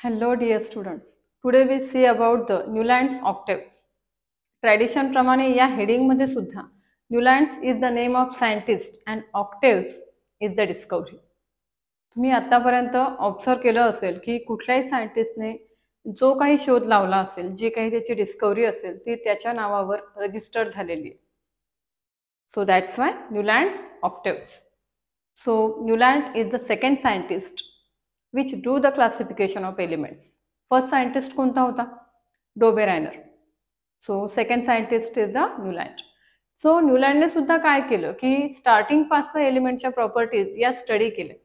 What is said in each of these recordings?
Hello dear students. Today we see about the Newlands octaves. Tradition प्रमाणे या heading मध्ये सुद्धा Newlands is the name of scientist and octaves is the discovery. तुम्ही आतापर्यंत observe केलं असेल की कुठल्याही सायंटिस्टने जो काही शोध लावला असेल, जी काही त्याची डिस्कवरी असेल ती त्याच्या नावावर रजिस्टर झालेली आहे. So that's why Newlands octaves. So Newland is the second scientist which drew the classification of elements. First scientist कोणता होता? Dobereiner. So second scientist is the Newland. So न्यूलँडने सुद्धा काय केलं की स्टार्टिंग पासून एलिमेंटच्या प्रॉपर्टीज या स्टडी केल्या.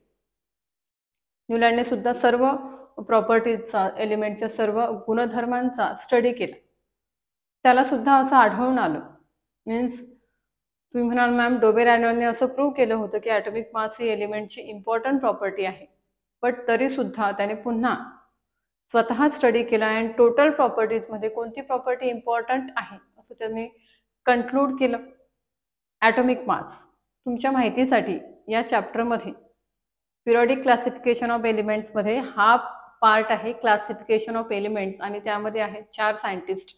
न्यूलँडने सुद्धा सर्व प्रॉपर्टीजचा एलिमेंटच्या सर्व गुणधर्मांचा स्टडी केला. त्याला सुद्धा असं आढळून आलं मीन्स तुम्ही म्हणाल मॅम डोबेरायनरने असं प्रूव्ह केलं होतं की ॲटॉमिक मास ही एलिमेंटची इम्पॉर्टंट प्रॉपर्टी आहे, बट तरी सुद्धा त्याने पुन्हा स्वतः स्टडी केला अँड टोटल प्रॉपर्टीजमध्ये कोणती प्रॉपर्टी इम्पॉर्टंट आहे असं त्यांनी कन्क्लूड केलं. ॲटॉमिक मास तुमच्या माहितीसाठी या चॅप्टरमध्ये पिरियडिक क्लासिफिकेशन ऑफ एलिमेंट्समध्ये हा पार्ट आहे क्लासिफिकेशन ऑफ एलिमेंट्स आणि त्यामध्ये आहेत 4 सायंटिस्ट.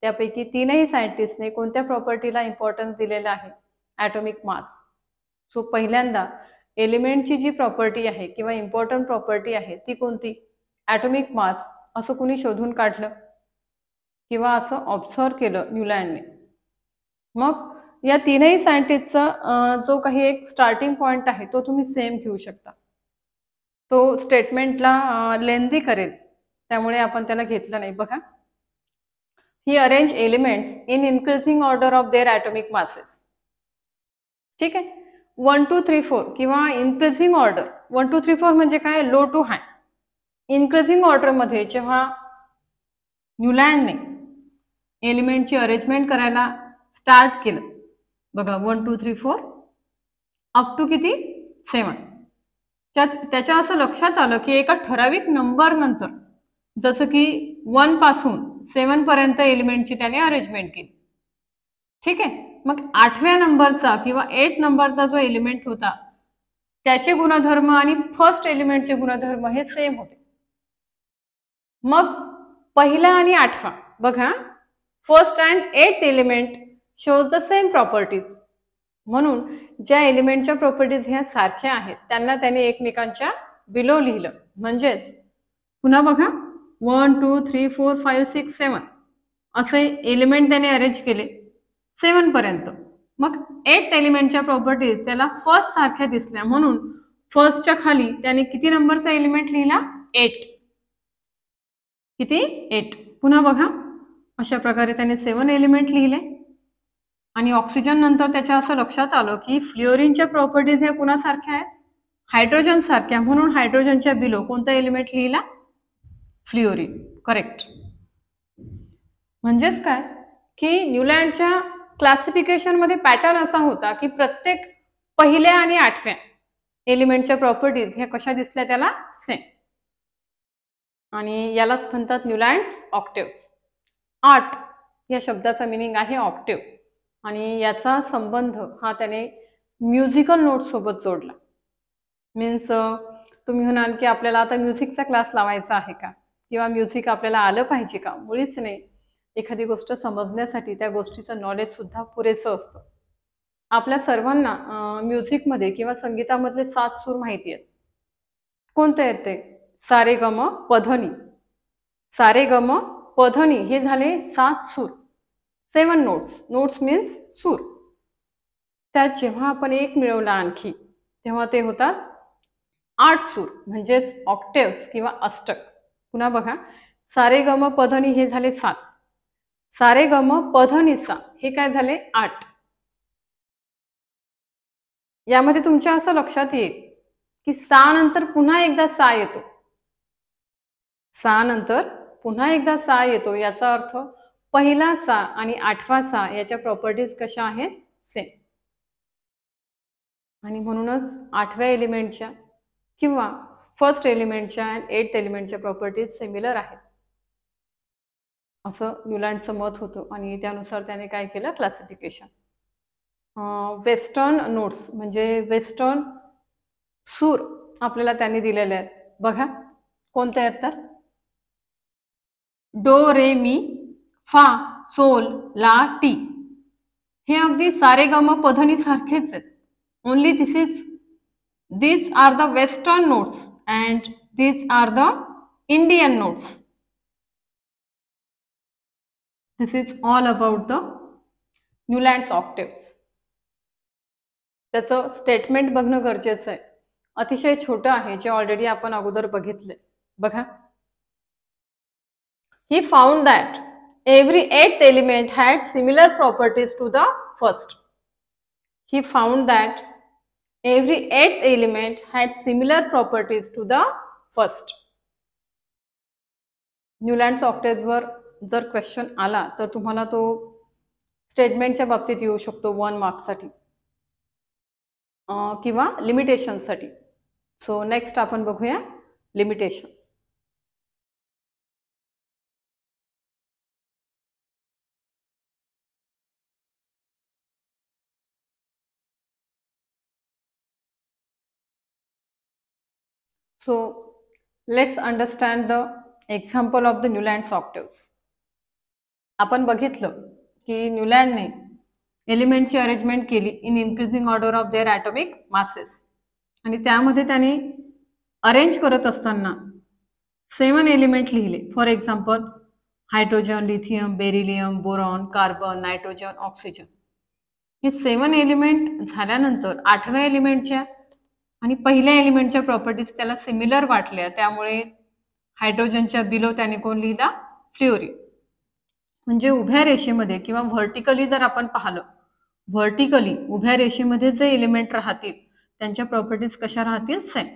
त्यापैकी 3ही सायंटिस्टने कोणत्या प्रॉपर्टीला इम्पॉर्टन्स दिलेला आहे? Atomic mass. सो पहिल्यांदा एलिमेंटची जी प्रॉपर्टी आहे किंवा इम्पॉर्टंट प्रॉपर्टी आहे ती कोणती? Atomic mass. असं कुणी शोधून काढलं किंवा असं ऑब्झर्व केलं न्यूलँडने. मग या 3ही सायंटिस्टचा जो काही एक स्टार्टिंग पॉईंट आहे तो तुम्ही सेम घेऊ शकता. तो स्टेटमेंटला लेंदी करेल त्यामुळे आपण त्याला घेतलं नाही. बघा, ही arrange elements in increasing order of their atomic masses. ठीक आहे, 1 2 3 4 किंवा इन्क्रीजिंग ऑर्डर. 1 2 3 4 म्हणजे काय? Low to high. इन्क्रीजिंग ऑर्डरमध्ये जेव्हा न्यूलँडने एलिमेंटची अरेंजमेंट करायला स्टार्ट केलं, बघा 1 2 3 4 अप टू किती? 7. त्याच्या असं लक्षात आलं की एका ठराविक नंबर नंतर जसं की 1 पासून 7 पर्यंत एलिमेंटची त्याने अरेंजमेंट केली. ठीक आहे, मग 8व्या नंबरचा किंवा 8 नंबरचा जो एलिमेंट होता त्याचे गुणधर्म आणि फर्स्ट एलिमेंटचे गुणधर्म हे सेम होते. मग पहिला आणि 8वा बघा, first and 8th element shows the same properties. म्हणून ज्या एलिमेंटच्या प्रॉपर्टीज ह्या सारख्या आहेत त्यांना त्याने एकमेकांच्या बिलो लिहिलं. म्हणजेच पुन्हा बघा 1 2 3 4 5 6 7 असे एलिमेंट त्याने अरेंज केले 7 पर्यंत. मग 8th एलिमेंटच्या प्रॉपर्टीज त्याला फर्स्ट सारख्या दिसल्या म्हणून फर्स्टच्या खाली त्याने किती नंबरचा एलिमेंट लिहिला? 8. किती? 8. पुन्हा बघा अशा प्रकारे त्याने 7 एलिमेंट लिहिले आणि ऑक्सिजन नंतर त्याच्या असं लक्षात आलं की फ्लोरीनच्या प्रॉपर्टीज ह्या कुणासारख्या आहेत? हायड्रोजन सारख्या. म्हणून हायड्रोजनच्या बिलो कोणता एलिमेंट लिहिला? फ्लोरीन. करेक्ट. म्हणजेच काय की न्यूलँडच्या क्लासिफिकेशनमध्ये पॅटर्न असा होता की प्रत्येक पहिल्या आणि 8व्या एलिमेंटच्या प्रॉपर्टीज ह्या कशा दिसल्या त्याला? सेम. आणि यालाच म्हणतात न्यूलँड्स ऑक्टेव्ह. 8 या शब्दाचा मिनिंग आहे ऑक्टेव्ह आणि याचा संबंध हा त्याने म्युझिकल नोट सोबत जोडला. मीन्स तुम्ही म्हणाल की आपल्याला आता म्युझिकचा क्लास लावायचा आहे का किंवा म्युझिक आपल्याला आलं पाहिजे का? मुळीच नाही. एखादी गोष्ट समजण्यासाठी त्या गोष्टीचं नॉलेज सुद्धा पुरेसं असतं. आपल्या सर्वांना म्युझिकमध्ये किंवा संगीतामधले 7 सूर माहिती आहेत. कोणते आहेत ते? सारे गम पधनी. सारे गम पधनी हे झाले 7 सूर. 7 नोट्स. नोट्स मीन्स सूर. त्यात जेव्हा आपण एक मिळवला आणखी तेव्हा ते होतात 8 सूर म्हणजेच ऑक्टेव्स किंवा अष्टक. पुन्हा बघा सारे गम पधनी हे झाले 7. सारे गम पधनी सा हे काय झाले? 8. यामध्ये तुमच्या असं लक्षात येईल की सा नंतर पुन्हा एकदा सा येतो. सा नंतर पुन्हा एकदा सा येतो. याचा अर्थ पहिला सा आणि 8वा सा याच्या प्रॉपर्टीज कशा आहेत? सेम. आणि म्हणूनच 8व्या एलिमेंटच्या किंवा फर्स्ट एलिमेंटच्या अँड 8th एलिमेंटच्या प्रॉपर्टीज सिमिलर आहेत असं न्यूलँडचं मत होतं आणि त्यानुसार त्याने काय केलं? क्लासिफिकेशन. वेस्टर्न नोट्स म्हणजे वेस्टर्न सूर आपल्याला त्यांनी दिलेले आहेत. बघा कोणते आहेत तर डो रे मी फा सोल ला टी हे अगदी सारे गम पधनी सारखेच आहेत. Only these are the western notes and these are the Indian notes. This is all about the Newland's octaves. त्याचं स्टेटमेंट बघणं गरजेचं आहे. अतिशय छोटं आहे जे ऑलरेडी आपण अगोदर बघितले. बघा, he found that every eighth element had similar properties to the first. He found that every eighth element had similar properties to the first. Newlands octaves वर जर क्वेश्चन आला तर तुम्हाला तो स्टेटमेंटच्या बाबतीत येऊ शकतो 1 मार्क्ससाठी किंवा लिमिटेशनसाठी. सो नेक्स्ट आपण बघूया limitation. So let's understand the example of the Newland's octaves. आपण बघितलं की न्यूलँडने एलिमेंटची अरेंजमेंट केली in increasing order of their atomic masses आणि त्यामध्ये त्याने अरेंज करत असताना 7 एलिमेंट लिहिले. For example hydrogen, lithium, beryllium, boron, carbon, nitrogen, oxygen. हे 7 एलिमेंट झाल्यानंतर 8व्या एलिमेंटच्या आणि पहिल्या एलिमेंटच्या प्रॉपर्टीज त्याला सिमिलर वाटल्या. त्यामुळे हायड्रोजनच्या बिलो त्याने कोण लिहिला? फ्लोरीन. म्हणजे उभ्या रेषेमध्ये किंवा व्हर्टिकली जर आपण पाहिलं, व्हर्टिकली उभ्या रेषेमध्ये जे एलिमेंट राहतील त्यांच्या प्रॉपर्टीज कशा राहतील? सेम.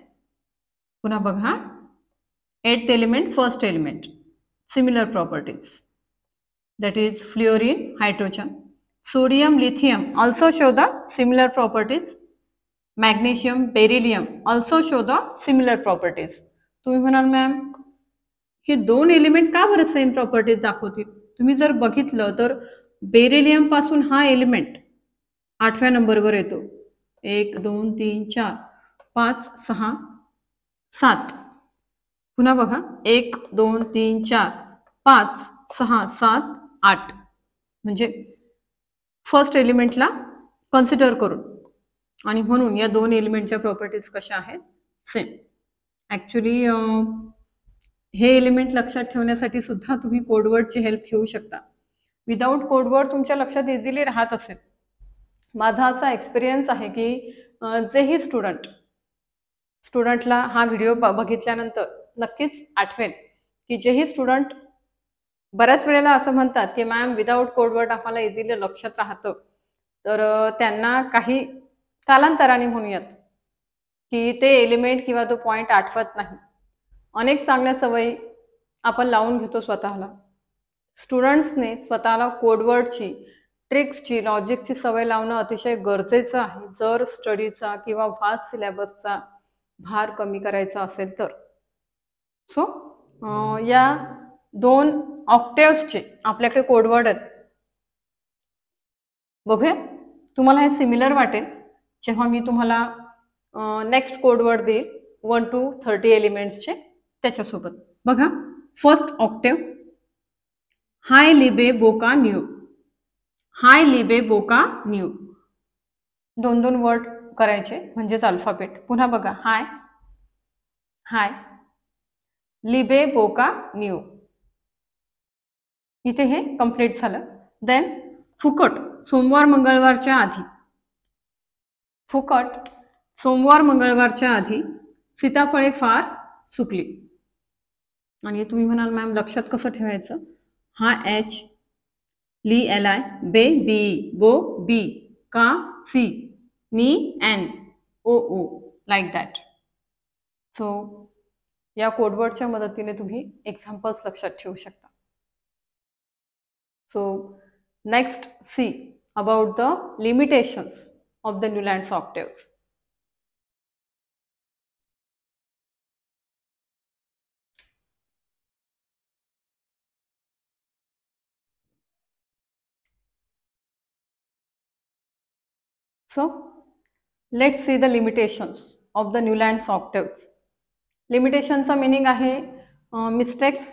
पुन्हा बघा, 8th element, first element, similar properties, that is fluorine, hydrogen, sodium, lithium also show the similar properties, magnesium, beryllium also show the similar properties. तुम्ही म्हणाल मॅम हे 2 एलिमेंट का बरं सेम प्रॉपर्टीज दाखवतील? तुम्ही जर बघितलं तर बेरिलियम पासून हा एलिमेंट 8व्या नंबरवर येतो. 1 2 3 4 5 6 7. पुन्हा बघा 1 2 3 4 5 6 7 8. म्हणजे फर्स्ट एलिमेंटला कन्सिडर करून आणि म्हणून या 2 एलिमेंटच्या प्रॉपर्टीज कशा आहेत? सेम. ॲक्च्युली हे एलिमेंट लक्षात ठेवण्यासाठी सुद्धा तुम्ही कोडवर्डची हेल्प घेऊ शकता. विदाऊट कोडवर्ड तुमच्या लक्षात इझिली राहत असेल. माझा असा एक्सपिरियन्स आहे की जेही स्टुडंटला हा व्हिडिओ बघितल्यानंतर नक्कीच आठवेल की जेही स्टुडंट बऱ्याच वेळेला असं म्हणतात की मॅम विदाऊट कोडवर्ड आम्हाला इझिली लक्षात राहतं, तर त्यांना काही कालांतराने म्हणूयात की ते एलिमेंट किंवा तो पॉईंट आठवत नाही. अनेक चांगल्या सवयी आपण लावून घेतो स्वतःला. स्टुडंट्सने स्वतःला कोडवर्डची, ट्रिक्सची, लॉजिकची सवय लावणं अतिशय गरजेचं आहे जर स्टडीचा किंवा व्हास्ट सिलेबसचा भार कमी करायचा असेल तर. सो या 2 ऑक्टेव्सचे आपल्याकडे कोडवर्ड आहेत. बघूया, तुम्हाला हे सिमिलर वाटेल जेव्हा मी तुम्हाला नेक्स्ट कोडवर्ड देईल 1 to 30 एलिमेंट्सचे त्याच्यासोबत. बघा, फर्स्ट ऑक्टेव हाय लिबे बोका न्यू. हाय लिबे बोका न्यू 2 वर्ड करायचे म्हणजेच अल्फाबेट. पुन्हा बघा, हाय हाय लिबे बोका न्यू. इथे हे कंप्लीट झालं. देन फुकट सोमवार मंगळवारच्या आधी. फुकट सोमवार मंगळवारच्या आधी सीताफळे फार सुकली. आणि तुम्ही म्हणाल मॅम लक्षात कसं ठेवायचं? हा एच, ली एल आय, बे बी, बो बी, का सी, नी N, O O, like that. So या कोडवर्डच्या मदतीने तुम्ही एक्झाम्पल्स लक्षात ठेवू शकता. So next see about the limitations of the Newlands octaves. So let's see the limitations of the Newland's octaves. लिमिटेशनचा मीनिंग आहे मिस्टेक्स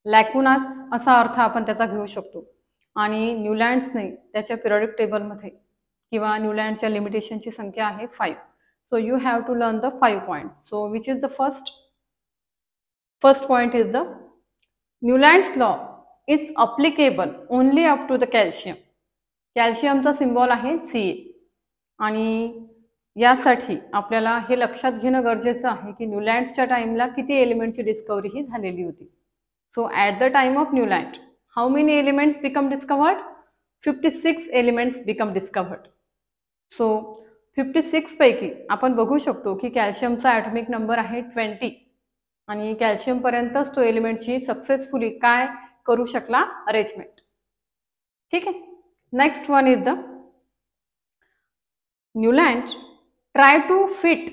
लॅकुनाज असा अर्थ आपण त्याचा घेऊ शकतो. आणि न्यूलँड्सने त्याच्या पिरियडिक टेबलमध्ये किंवा न्यूलँडच्या लिमिटेशनची संख्या आहे 5. So you have to learn the 5 points. So which is the first point is the Newland's law is applicable only up to the calcium. कॅल्शियमचा सिम्बॉल आहे Ca आणि यासाठी आपल्याला हे लक्षात घेणं गरजेचं आहे की न्यूलँड्सच्या टाइमला किती एलिमेंटची डिस्कवरी ही झालेली होती. So at the time of Newland how many elements become discovered? 56 elements become discovered. So 56 पैकी आपण बघू शकतो की कॅल्शियमचा ॲटॉमिक नंबर आहे 20 आणि कॅल्शियमपर्यंतच तो एलिमेंटची सक्सेसफुली काय करू शकला? अरेंजमेंट. ठीक आहे. Next one is the Newland try to fit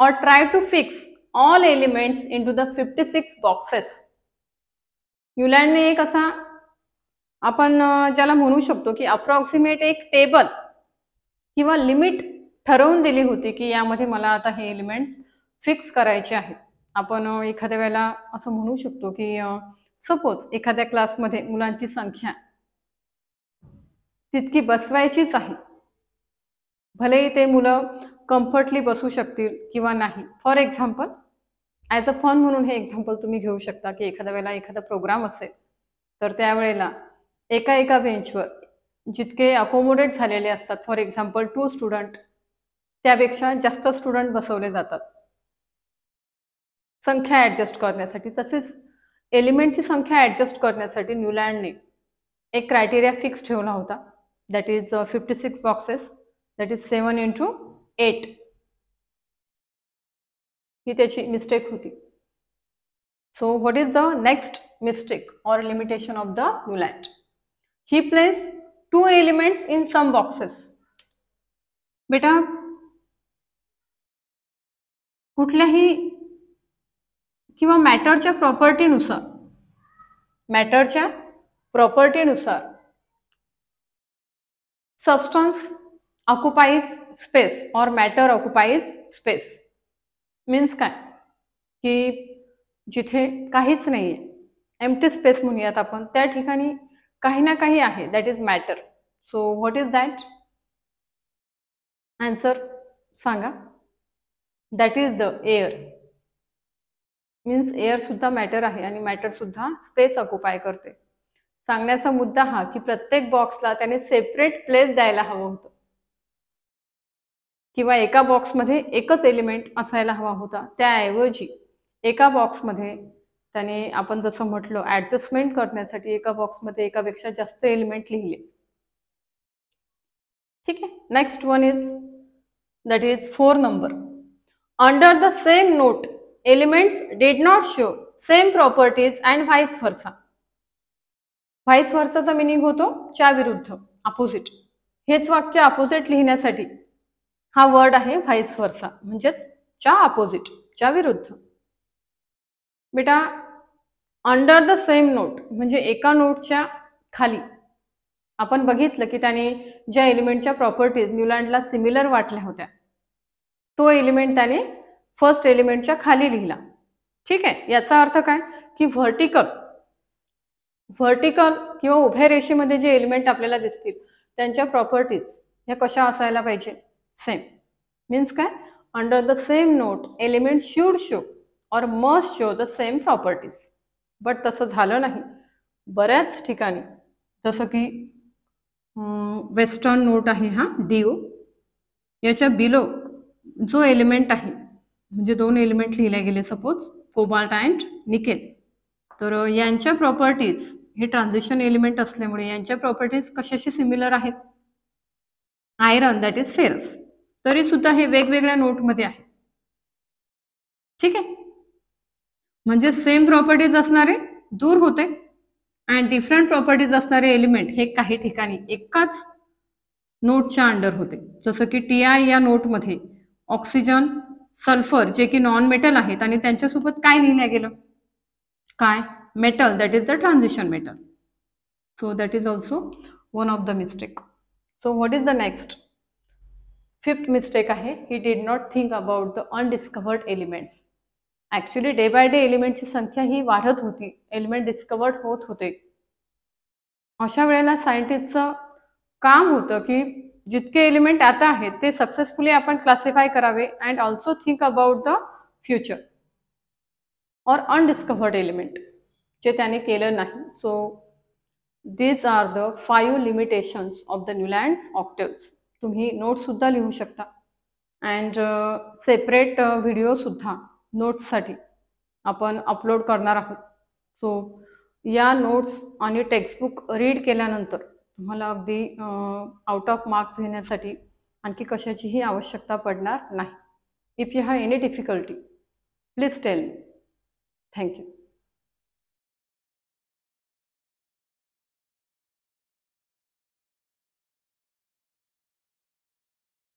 और try to fix all elements into the 56 boxes. न्यूलँडने एक असा आपण ज्याला म्हणू शकतो की अप्रॉक्सिमेट एक टेबल किंवा लिमिट ठरवून दिली होती की यामध्ये मला आता हे एलिमेंट्स फिक्स करायचे आहेत. आपण एखाद्या वेळेला असं म्हणू शकतो की सपोज एखाद्या क्लासमध्ये मुलांची संख्या तितकी बसवायचीच आहे, भलेही ते मुलं कम्फर्टली बसू शकतील किंवा नाही. For example as a fun म्हणून हे एक्झाम्पल तुम्ही घेऊ शकता की एखाद्या वेळेला एखादा प्रोग्राम असेल तर त्यावेळेला एका बेंचवर जितके अकोमोडेट झालेले असतात, फॉर एक्झाम्पल 2 स्टुडंट, त्यापेक्षा जास्त स्टुडंट बसवले जातात संख्या ॲडजस्ट करण्यासाठी. तसेच एलिमेंटची संख्या ॲडजस्ट करण्यासाठी न्यूलँडने एक क्रायटेरिया फिक्स ठेवला होता, that is 56 boxes, that is 7 into 8. ही त्याची मिस्टेक होती. So what is the next mistake or limitation of the Newland? He place 2 elements in some boxes. बेटा कुठल्याही किंवा मॅटरच्या प्रॉपर्टीनुसार सबस्टन्स ऑक्युपाइज स्पेस और मॅटर ऑक्युपाइज स्पेस. मीन्स काय की जिथे काहीच नाही आहे, एम्प्टी स्पेस म्हणूयात आपण, त्या ठिकाणी काही ना काही आहे, that is matter. So what is that? Answer सांगा. That is the air. Means air सुद्धा मॅटर आहे आणि मॅटर सुद्धा स्पेस ऑक्युपाय करते. सांगण्याचा मुद्दा हा की प्रत्येक बॉक्सला त्याने सेपरेट प्लेस द्यायला हवं होतं किंवा एका बॉक्समध्ये एकच एलिमेंट असायला हवा होता, त्याऐवजी एका बॉक्समध्ये त्याने आपण जसं म्हटलं ॲडजस्टमेंट करण्यासाठी एका बॉक्समध्ये एकापेक्षा जास्त एलिमेंट लिहिले. ठीक आहे. Next one is that is 4 number. Under the same note elements did not show same properties and vice versa. Vice व्हर्साचा मिनिंग होतो च्या विरुद्ध, अपोजिट. हेच वाक्य अपोजिट लिहिण्यासाठी हा वर्ड आहे व्हाईस व्हर्सा, म्हणजेच च्या अपोजिट, च्या विरुद्ध. बेटा अंडर द सेम नोट म्हणजे एका नोटच्या खाली आपण बघितलं की त्याने ज्या एलिमेंटच्या प्रॉपर्टीज न्यूलँडला सिमिलर वाटल्या होत्या तो एलिमेंट त्याने फर्स्ट एलिमेंटच्या खाली लिहिला. ठीक आहे. याचा अर्थ काय की व्हर्टिकल किंवा उभ्या रेषेमध्ये जे एलिमेंट आपल्याला दिसतील त्यांच्या प्रॉपर्टीज ह्या कशा असायला पाहिजे? सेम. मीन्स काय? Under the same note element should show और must show the same properties. But तसं झालं नाही. बऱ्याच ठिकाणी जसं की वेस्टर्न नोट आहे हा DO, याच्या बिलो जो एलिमेंट आहे म्हणजे 2 एलिमेंट लिहिले गेले, सपोज कोबाल्ट अँड निकेल, तर यांच्या प्रॉपर्टीज हे ट्रान्झिशन एलिमेंट असल्यामुळे यांच्या प्रॉपर्टीज कशाशी सिमिलर आहेत? Iron that is ferrous. तरी सुद्धा हे वेगवेगळ्या नोटमध्ये आहे. ठीक आहे. म्हणजे सेम प्रॉपर्टीज असणारे दूर होते अँड डिफरंट प्रॉपर्टीज असणारे एलिमेंट हे काही ठिकाणी एकाच नोटच्या अंडर होते. जसं की TI या नोटमध्ये ऑक्सिजन, सल्फर जे की नॉन मेटल आहेत आणि त्यांच्यासोबत काय लिहिलं गेलं? काय? Metal that is the transition metal. So that is also one of the mistake. So what is the next? 5th mistake आहे he did not think about the undiscovered elements. Actually day by day एलिमेंटची संख्या ही वाढत होती, element discovered होत होते. अशा वेळेला सायंटिस्टचं काम होतं की जितके एलिमेंट आता आहेत ते सक्सेसफुली आपण क्लासिफाय करावे and also think about the future और अनडिस्कवर्ड एलिमेंट जे त्याने केलं नाही. So these are the 5 limitations of the Newlands octaves. तुम्ही नोट्ससुद्धा लिहू शकता अँड सेपरेट व्हिडिओसुद्धा नोट्ससाठी आपण अपलोड करणार आहोत. सो या नोट्स आणि टेक्स्टबुक रीड केल्यानंतर तुम्हाला अगदी आउट ऑफ मार्क्स घेण्यासाठी आणखी कशाचीही आवश्यकता पडणार नाही. If you have any difficulty please tell me. Thank you.